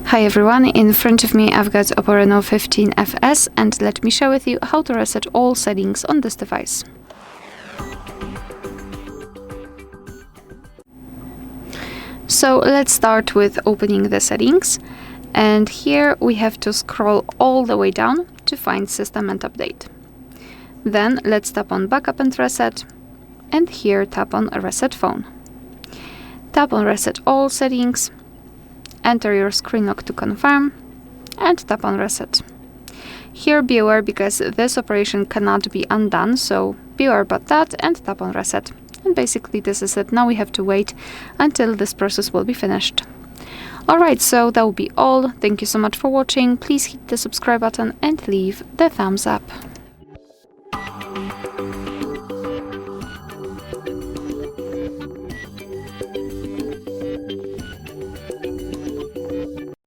Hi everyone, in front of me I've got OPPO Reno15 FS and let me share with you how to reset all settings on this device. So let's start with opening the settings, and here we have to scroll all the way down to find System and Update. Then let's tap on Backup and Reset, and here tap on Reset Phone. Tap on Reset All Settings, enter your screen lock to confirm, and tap on Reset. Here be aware because this operation cannot be undone, so be aware about that and tap on Reset. And basically this is it. Now we have to wait until this process will be finished. Alright, so that will be all. Thank you so much for watching. Please hit the subscribe button and leave the thumbs up.